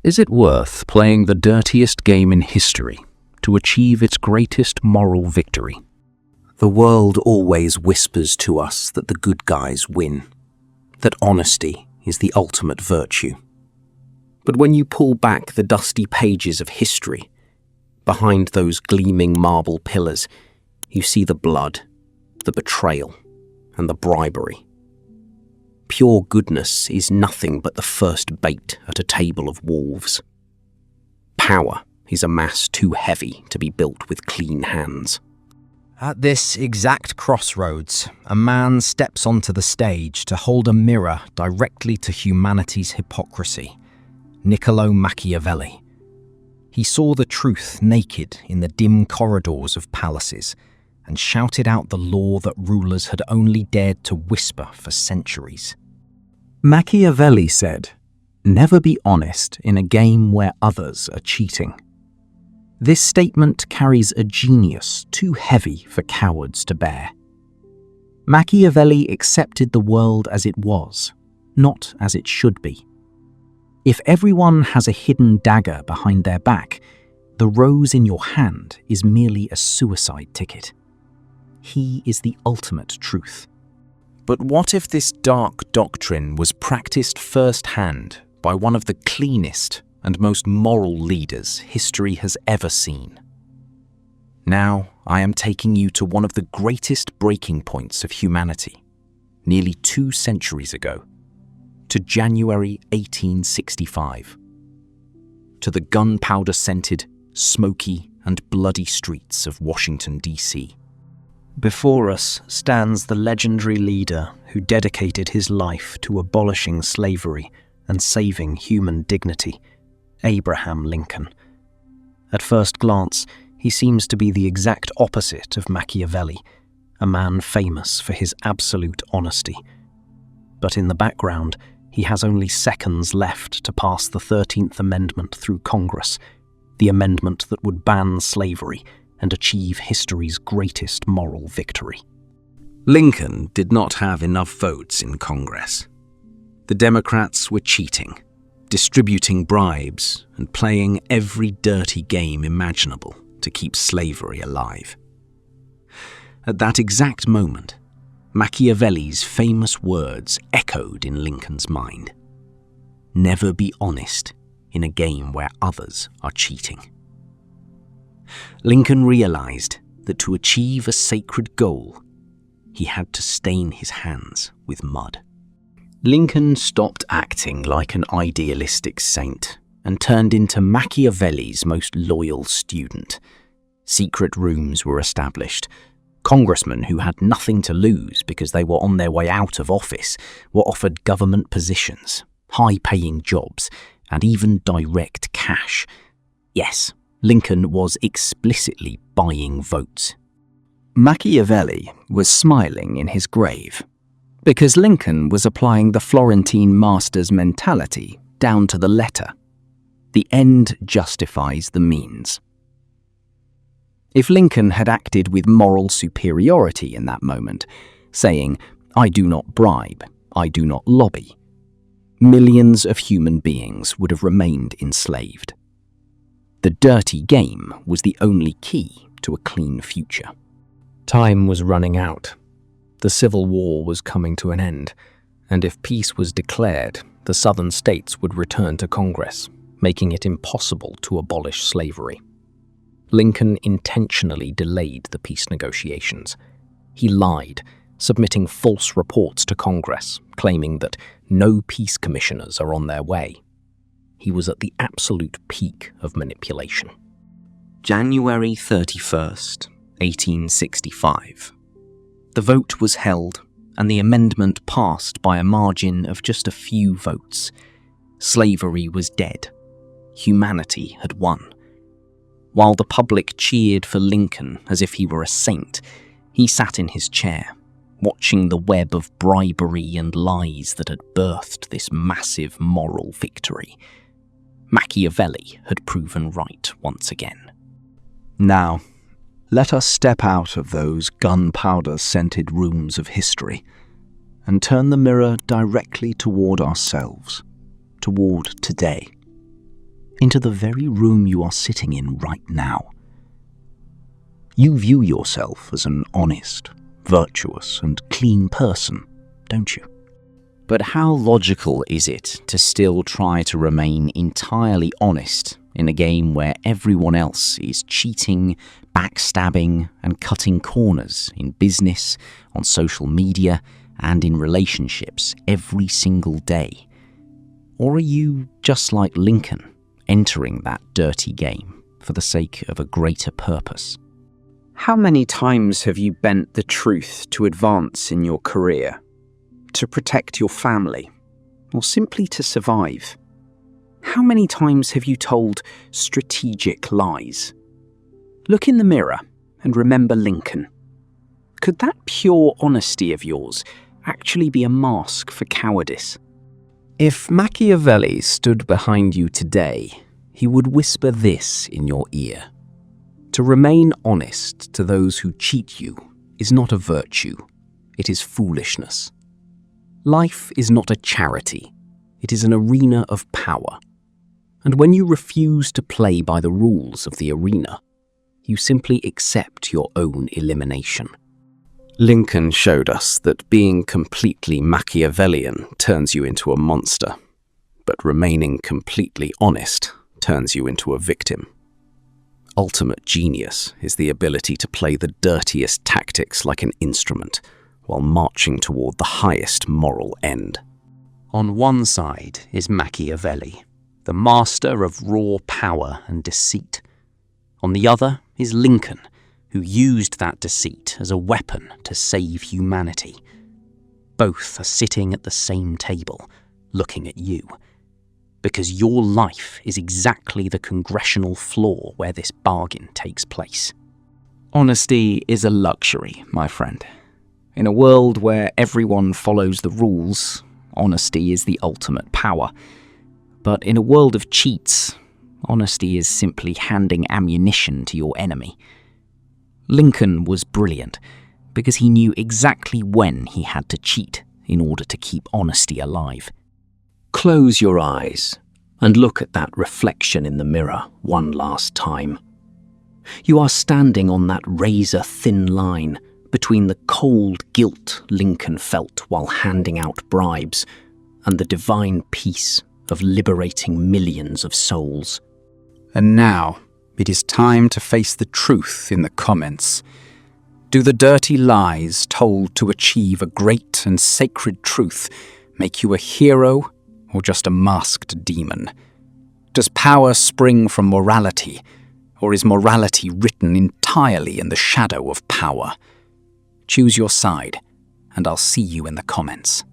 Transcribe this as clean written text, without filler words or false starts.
Is it worth playing the dirtiest game in history to achieve its greatest moral victory? The world always whispers to us that the good guys win, that honesty is the ultimate virtue. But when you pull back the dusty pages of history, behind those gleaming marble pillars, you see the blood, the betrayal, and the bribery. Pure goodness is nothing but the first bait at a table of wolves. Power is a mass too heavy to be built with clean hands. At this exact crossroads, a man steps onto the stage to hold a mirror directly to humanity's hypocrisy. Niccolo Machiavelli. He saw the truth naked in the dim corridors of palaces and shouted out the law that rulers had only dared to whisper for centuries. Machiavelli said, "Never be honest in a game where others are cheating." This statement carries a genius too heavy for cowards to bear. Machiavelli accepted the world as it was, not as it should be. If everyone has a hidden dagger behind their back, the rose in your hand is merely a suicide ticket. He is the ultimate truth. But what if this dark doctrine was practiced firsthand by one of the cleanest and most moral leaders history has ever seen? Now I am taking you to one of the greatest breaking points of humanity, nearly 2 centuries ago, to January 1865, to the gunpowder-scented, smoky and bloody streets of Washington, D.C. Before us stands the legendary leader who dedicated his life to abolishing slavery and saving human dignity, Abraham Lincoln. At first glance, he seems to be the exact opposite of Machiavelli, a man famous for his absolute honesty. But in the background, he has only seconds left to pass the 13th Amendment through Congress, the amendment that would ban slavery and achieve history's greatest moral victory. Lincoln did not have enough votes in Congress. The Democrats were cheating, distributing bribes, and playing every dirty game imaginable to keep slavery alive. At that exact moment, Machiavelli's famous words echoed in Lincoln's mind. Never be honest in a game where others are cheating. Lincoln realized that to achieve a sacred goal, he had to stain his hands with mud. Lincoln stopped acting like an idealistic saint and turned into Machiavelli's most loyal student. Secret rooms were established. Congressmen who had nothing to lose because they were on their way out of office were offered government positions, high-paying jobs, and even direct cash. Yes, Lincoln was explicitly buying votes. Machiavelli was smiling in his grave, because Lincoln was applying the Florentine master's mentality down to the letter. The end justifies the means. If Lincoln had acted with moral superiority in that moment, saying, "I do not bribe, I do not lobby," millions of human beings would have remained enslaved. The dirty game was the only key to a clean future. Time was running out. The Civil War was coming to an end, and if peace was declared, the southern states would return to Congress, making it impossible to abolish slavery. Lincoln intentionally delayed the peace negotiations. He lied, submitting false reports to Congress, claiming that no peace commissioners are on their way. He was at the absolute peak of manipulation. January 31st, 1865. The vote was held, and the amendment passed by a margin of just a few votes. Slavery was dead. Humanity had won. While the public cheered for Lincoln as if he were a saint, he sat in his chair, watching the web of bribery and lies that had birthed this massive moral victory. Machiavelli had proven right once again. Now, let us step out of those gunpowder-scented rooms of history and turn the mirror directly toward ourselves, toward today. into the very room you are sitting in right now. You view yourself as an honest, virtuous, and clean person, don't you? But how logical is it to still try to remain entirely honest in a game where everyone else is cheating, backstabbing, and cutting corners in business, on social media, and in relationships every single day? Or are you just like Lincoln, entering that dirty game for the sake of a greater purpose? How many times have you bent the truth to advance in your career, to protect your family, or simply to survive? How many times have you told strategic lies? Look in the mirror and remember Lincoln. Could that pure honesty of yours actually be a mask for cowardice? If Machiavelli stood behind you today, he would whisper this in your ear. To remain honest to those who cheat you is not a virtue, it is foolishness. Life is not a charity, it is an arena of power. And when you refuse to play by the rules of the arena, you simply accept your own elimination. Lincoln showed us that being completely Machiavellian turns you into a monster, but remaining completely honest turns you into a victim. Ultimate genius is the ability to play the dirtiest tactics like an instrument, while marching toward the highest moral end. On one side is Machiavelli, the master of raw power and deceit. On the other is Lincoln, who used that deceit as a weapon to save humanity. Both are sitting at the same table, looking at you. Because your life is exactly the congressional floor where this bargain takes place. Honesty is a luxury, my friend. In a world where everyone follows the rules, honesty is the ultimate power. But in a world of cheats, honesty is simply handing ammunition to your enemy. Lincoln was brilliant because he knew exactly when he had to cheat in order to keep honesty alive. Close your eyes and look at that reflection in the mirror one last time. You are standing on that razor-thin line between the cold guilt Lincoln felt while handing out bribes and the divine peace of liberating millions of souls. And now, it is time to face the truth in the comments. Do the dirty lies told to achieve a great and sacred truth make you a hero or just a masked demon? Does power spring from morality, or is morality written entirely in the shadow of power? Choose your side, and I'll see you in the comments.